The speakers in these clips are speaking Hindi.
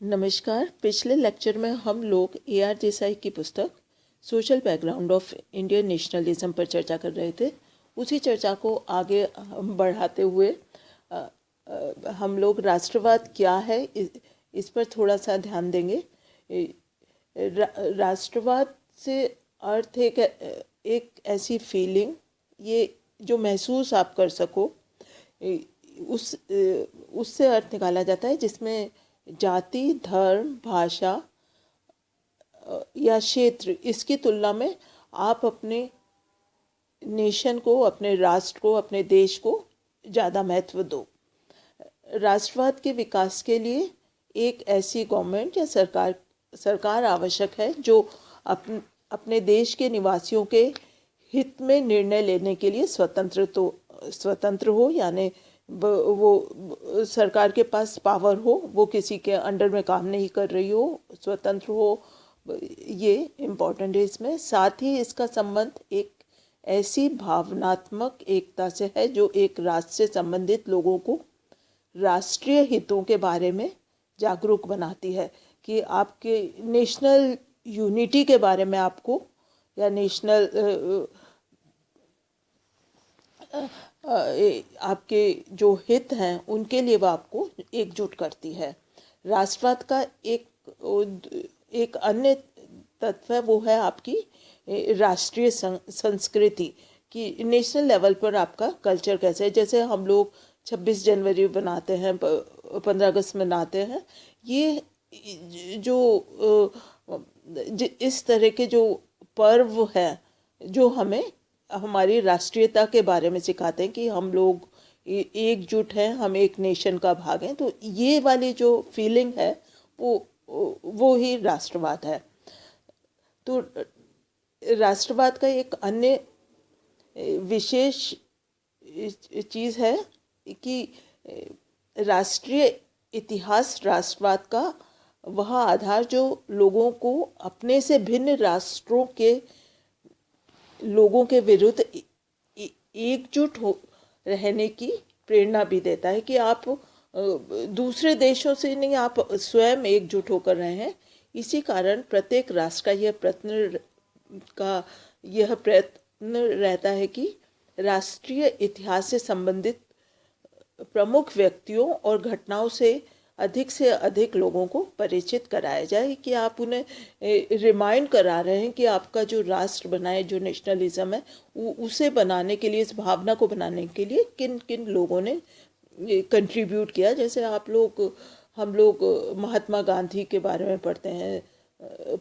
नमस्कार। पिछले लेक्चर में हम लोग AR देसाई की पुस्तक social background of Indian nationalism पर चर्चा कर रहे थे। उसी चर्चा को आगे बढ़ाते हुए हम लोग राष्ट्रवाद क्या है इस पर थोड़ा सा ध्यान देंगे। राष्ट्रवाद से अर्थ एक ऐसी फीलिंग, ये जो महसूस आप कर सको, उससे अर्थ निकाला जाता है जिसमें जाति, धर्म, भाषा या क्षेत्र, इसकी तुलना में आप अपने नेशन को, अपने राष्ट्र को, अपने देश को ज़्यादा महत्व दो। राष्ट्रवाद के विकास के लिए एक ऐसी गवर्नमेंट या सरकार आवश्यक है जो अपने देश के निवासियों के हित में निर्णय लेने के लिए स्वतंत्र हो, यानी वो सरकार के पास पावर हो, वो किसी के अंडर में काम नहीं कर रही हो, स्वतंत्र हो। ये इम्पोर्टेंट है इसमें। साथ ही इसका संबंध एक ऐसी भावनात्मक एकता से है जो एक राष्ट्र से संबंधित लोगों को राष्ट्रीय हितों के बारे में जागरूक बनाती है, कि आपके नेशनल यूनिटी के बारे में आपको, या नेशनल आपके जो हित हैं उनके लिए वो आपको एकजुट करती है। राष्ट्रवाद का एक अन्य तत्व है, वो है आपकी राष्ट्रीय संस्कृति, कि नेशनल लेवल पर आपका कल्चर कैसे है। जैसे हम लोग 26 जनवरी बनाते हैं, 15 अगस्त मनाते हैं, ये जो इस तरह के जो पर्व हैं जो हमें हमारी राष्ट्रीयता के बारे में सिखाते हैं कि हम लोग एकजुट हैं, हम एक नेशन का भाग हैं। तो ये वाली जो फीलिंग है वो ही राष्ट्रवाद है। तो राष्ट्रवाद का एक अन्य विशेष चीज़ है कि राष्ट्रीय इतिहास, राष्ट्रवाद का वह आधार जो लोगों को अपने से भिन्न राष्ट्रों के लोगों के विरुद्ध एकजुट हो रहने की प्रेरणा भी देता है, कि आप दूसरे देशों से नहीं, आप स्वयं एकजुट होकर रहे हैं। इसी कारण प्रत्येक राष्ट्र का यह प्रयत्न रहता है कि राष्ट्रीय इतिहास से संबंधित प्रमुख व्यक्तियों और घटनाओं से अधिक लोगों को परिचित कराया जाए, कि आप उन्हें रिमाइंड करा रहे हैं कि आपका जो राष्ट्र बना है, जो नेशनलिज्म है, उसे बनाने के लिए, इस भावना को बनाने के लिए किन किन लोगों ने कंट्रीब्यूट किया। जैसे हम लोग महात्मा गांधी के बारे में पढ़ते हैं,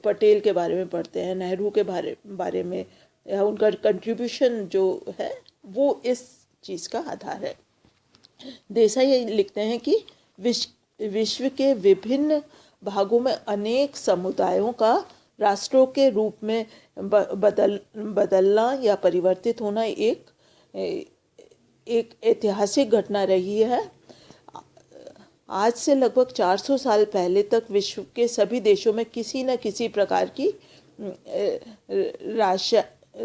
पटेल के बारे में पढ़ते हैं, नेहरू के बारे में, या उनका कंट्रीब्यूशन जो है वो इस चीज़ का आधार है। देसाई लिखते हैं कि विश्व के विभिन्न भागों में अनेक समुदायों का राष्ट्रों के रूप में बदलना या परिवर्तित होना एक ऐतिहासिक घटना रही है। आज से लगभग 400 साल पहले तक विश्व के सभी देशों में किसी न किसी प्रकार की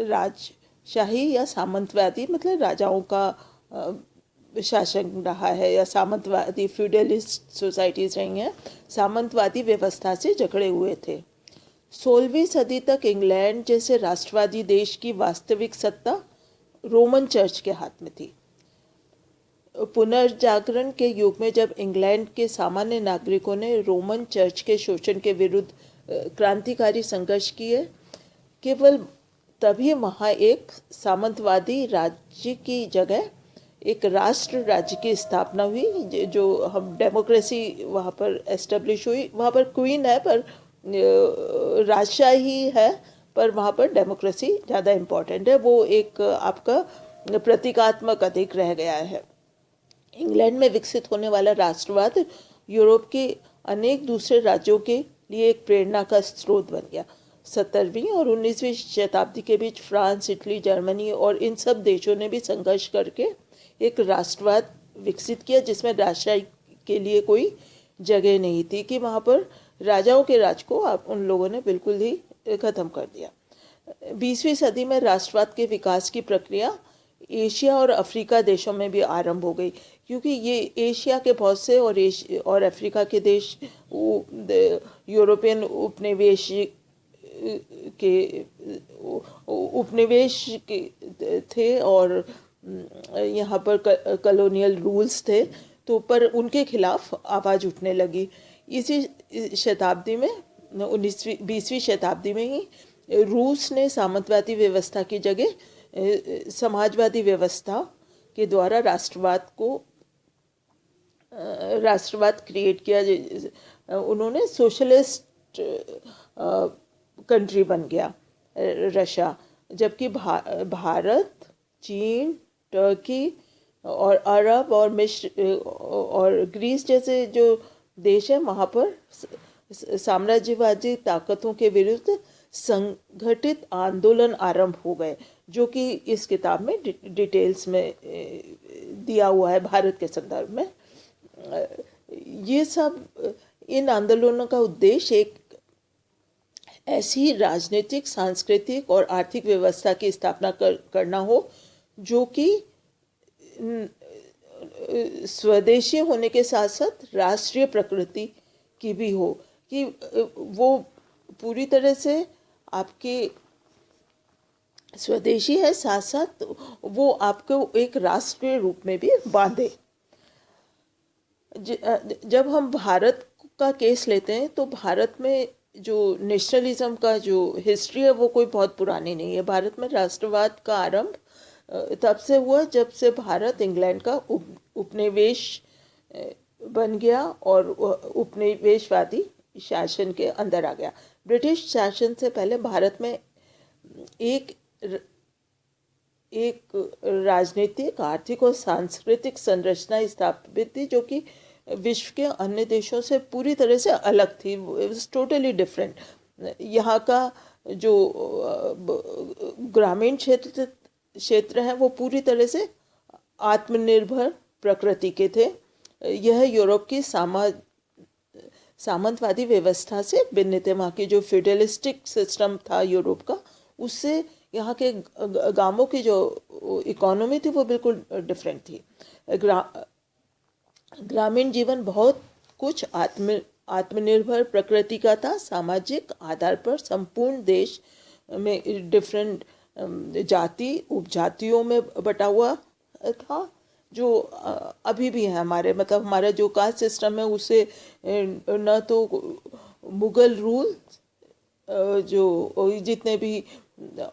राजशाही या सामंतवादी, मतलब राजाओं का शासन रहा है, या सामंतवादी फ्यूडलिस्ट सोसाइटीज़ रही हैं, सामंतवादी व्यवस्था से जकड़े हुए थे। 16वीं सदी तक इंग्लैंड जैसे राष्ट्रवादी देश की वास्तविक सत्ता रोमन चर्च के हाथ में थी। पुनर्जागरण के युग में जब इंग्लैंड के सामान्य नागरिकों ने रोमन चर्च के शोषण के विरुद्ध क्रांतिकारी संघर्ष किए, केवल तभी वहाँ एक सामंतवादी राज्य की जगह एक राष्ट्र राज्य की स्थापना हुई, जो हम डेमोक्रेसी वहाँ पर एस्टेब्लिश हुई। वहाँ पर क्वीन है, पर राजशाही है, पर वहाँ पर डेमोक्रेसी ज़्यादा इम्पोर्टेंट है। वो एक आपका प्रतीकात्मक अधिक रह गया है। इंग्लैंड में विकसित होने वाला राष्ट्रवाद यूरोप के अनेक दूसरे राज्यों के लिए एक प्रेरणा का स्रोत बन गया। 17वीं और 19वीं शताब्दी के बीच फ्रांस, इटली, जर्मनी और इन सब देशों ने भी संघर्ष करके एक राष्ट्रवाद विकसित किया, जिसमें राजशाही के लिए कोई जगह नहीं थी, कि वहाँ पर राजाओं के राज को उन लोगों ने बिल्कुल ही ख़त्म कर दिया। 20वीं सदी में राष्ट्रवाद के विकास की प्रक्रिया एशिया और अफ्रीका देशों में भी आरंभ हो गई। क्योंकि ये एशिया के बहुत से और अफ्रीका के देश यूरोपियन के उपनिवेश के थे, और यहाँ पर कॉलोनियल रूल्स थे, तो पर उनके खिलाफ आवाज़ उठने लगी। इसी शताब्दी में 19वीं 20वीं शताब्दी में ही रूस ने सामंतवादी व्यवस्था की जगह समाजवादी व्यवस्था के द्वारा राष्ट्रवाद क्रिएट किया। उन्होंने सोशलिस्ट कंट्री बन गया रशिया, जबकि भारत, चीन, टर्की और अरब और मिस्र और ग्रीस जैसे जो देश है, वहाँ पर साम्राज्यवादी ताकतों के विरुद्ध संगठित आंदोलन आरंभ हो गए, जो कि इस किताब में डिटेल्स में दिया हुआ है भारत के संदर्भ में। ये सब इन आंदोलनों का उद्देश्य एक ऐसी राजनीतिक, सांस्कृतिक और आर्थिक व्यवस्था की स्थापना करना हो जो कि स्वदेशी होने के साथ साथ राष्ट्रीय प्रकृति की भी हो, कि वो पूरी तरह से आपके स्वदेशी है, साथ साथ वो आपको एक राष्ट्र के रूप में भी बांधे। जब हम भारत का केस लेते हैं तो भारत में जो नेशनलिज्म का जो हिस्ट्री है वो कोई बहुत पुरानी नहीं है। भारत में राष्ट्रवाद का आरंभ तब से हुआ जब से भारत इंग्लैंड का उपनिवेश बन गया और उपनिवेशवादी शासन के अंदर आ गया। ब्रिटिश शासन से पहले भारत में एक राजनीतिक, आर्थिक और सांस्कृतिक संरचना स्थापित थी जो कि विश्व के अन्य देशों से पूरी तरह से अलग थी। It was totally different. यहाँ का जो ग्रामीण क्षेत्र है वो पूरी तरह से आत्मनिर्भर प्रकृति के थे। यह यूरोप की सामंतवादी व्यवस्था से भिन्न थे। वहाँ की जो फ्यूडलिस्टिक सिस्टम था यूरोप का, उससे यहाँ के गांवों की जो इकोनॉमी थी वो बिल्कुल डिफरेंट थी। ग्रामीण जीवन बहुत कुछ आत्मनिर्भर प्रकृति का था। सामाजिक आधार पर संपूर्ण देश में डिफरेंट जाति उपजातियों में बटा हुआ था, जो अभी भी है हमारे, मतलब हमारा जो कास्ट सिस्टम है उसे न तो मुगल रूल जो जितने भी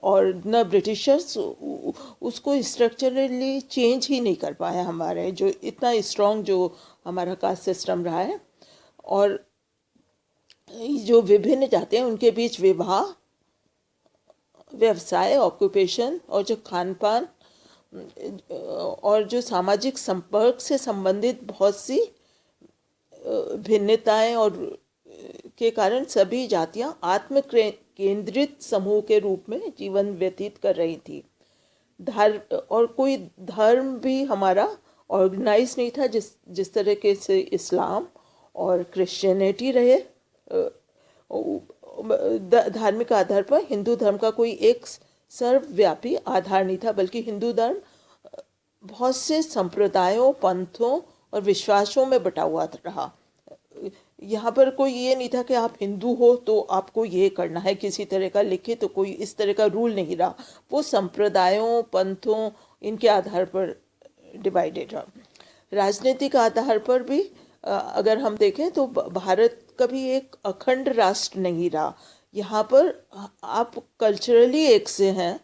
और न ब्रिटिशर्स उसको स्ट्रक्चरली चेंज ही नहीं कर पाए हमारे, जो इतना स्ट्रॉन्ग जो हमारा कास्ट सिस्टम रहा है। और जो विभिन्न जातियाँ उनके बीच विवाह, व्यवसाय, ऑक्यूपेशन और जो खान पान और जो सामाजिक संपर्क से संबंधित बहुत सी भिन्नताएं और के कारण सभी जातियां आत्म केंद्रित समूह के रूप में जीवन व्यतीत कर रही थी। और कोई धर्म भी हमारा ऑर्गेनाइज नहीं था जिस तरीके से इस्लाम और क्रिश्चियनिटी रहे। धार्मिक आधार पर हिंदू धर्म का कोई एक सर्वव्यापी आधार नहीं था, बल्कि हिंदू धर्म बहुत से संप्रदायों, पंथों और विश्वासों में बटा हुआ रहा। यहाँ पर कोई ये नहीं था कि आप हिंदू हो तो आपको ये करना है, किसी तरह का लिखित तो कोई इस तरह का रूल नहीं रहा। वो संप्रदायों, पंथों, इनके आधार पर डिवाइडेड रहा। राजनीतिक आधार पर भी अगर हम देखें तो भारत कभी एक अखंड राष्ट्र नहीं रहा। यहाँ पर आप कल्चरली एक से हैं,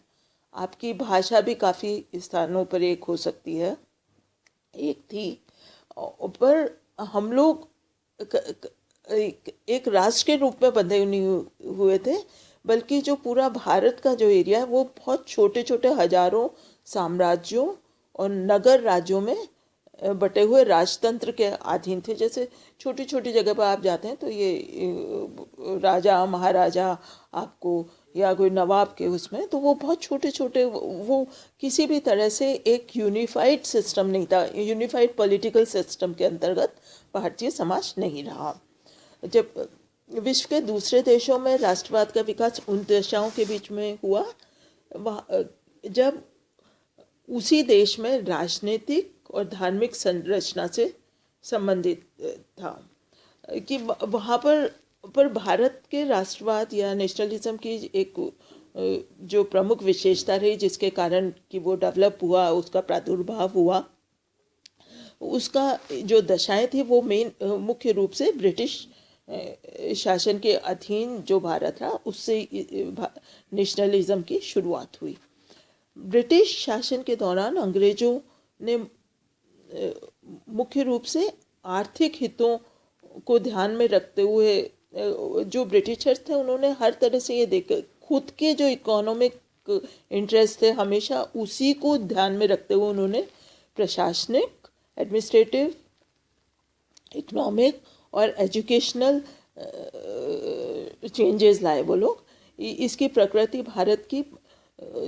आपकी भाषा भी काफ़ी स्थानों पर एक हो सकती है, एक थी, पर हम लोग एक राष्ट्र के रूप में बंधे नहीं हुए थे, बल्कि जो पूरा भारत का जो एरिया है वो बहुत छोटे छोटे हजारों साम्राज्यों और नगर राज्यों में बटे हुए राजतंत्र के अधीन थे। जैसे छोटी छोटी जगह पर आप जाते हैं तो ये राजा महाराजा आपको या कोई नवाब के उसमें, तो वो बहुत छोटे छोटे, वो किसी भी तरह से एक यूनिफाइड सिस्टम नहीं था, यूनिफाइड पॉलिटिकल सिस्टम के अंतर्गत भारतीय समाज नहीं रहा। जब विश्व के दूसरे देशों में राष्ट्रवाद का विकास उन दशाओं के बीच में हुआ जब उसी देश में राजनीतिक और धार्मिक संरचना से संबंधित था कि वहाँ पर भारत के राष्ट्रवाद या नेशनलिज्म की एक जो प्रमुख विशेषता रही, जिसके कारण कि वो डेवलप हुआ, उसका प्रादुर्भाव हुआ, उसका जो दशाएं थी वो मुख्य रूप से ब्रिटिश शासन के अधीन जो भारत रहा उससे नेशनलिज्म की शुरुआत हुई। ब्रिटिश शासन के दौरान अंग्रेजों ने मुख्य रूप से आर्थिक हितों को ध्यान में रखते हुए, जो ब्रिटिशर्स थे उन्होंने हर तरह से ये देख, खुद के जो इकोनॉमिक इंटरेस्ट थे हमेशा उसी को ध्यान में रखते हुए उन्होंने प्रशासनिक, एडमिनिस्ट्रेटिव, इकोनॉमिक और एजुकेशनल चेंजेस लाए वो लोग। इसकी प्रकृति भारत की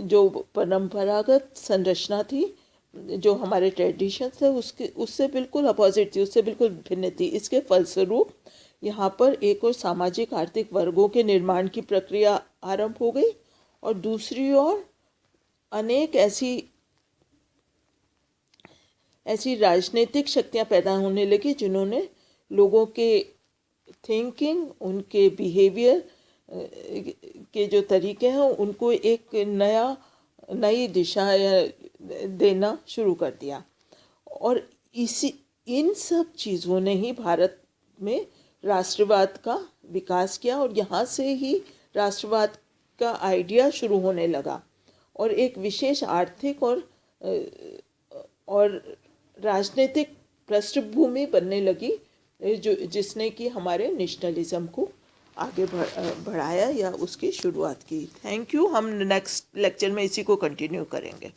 जो परंपरागत संरचना थी, जो हमारे ट्रेडिशंस थे, उससे बिल्कुल अपोजिट थी, उससे बिल्कुल भिन्न थी। इसके फलस्वरूप यहाँ पर एक और सामाजिक आर्थिक वर्गों के निर्माण की प्रक्रिया आरंभ हो गई और दूसरी ओर अनेक ऐसी राजनीतिक शक्तियाँ पैदा होने लगी जिन्होंने लोगों के थिंकिंग, उनके बिहेवियर के जो तरीके हैं उनको एक नई दिशा देना शुरू कर दिया। और इन सब चीज़ों ने ही भारत में राष्ट्रवाद का विकास किया और यहाँ से ही राष्ट्रवाद का आइडिया शुरू होने लगा और एक विशेष आर्थिक और राजनीतिक पृष्ठभूमि बनने लगी, जिसने कि हमारे नेशनलिज्म को आगे बढ़ाया या उसकी शुरुआत की। Thank you. हम नेक्स्ट लेक्चर में इसी को कंटिन्यू करेंगे।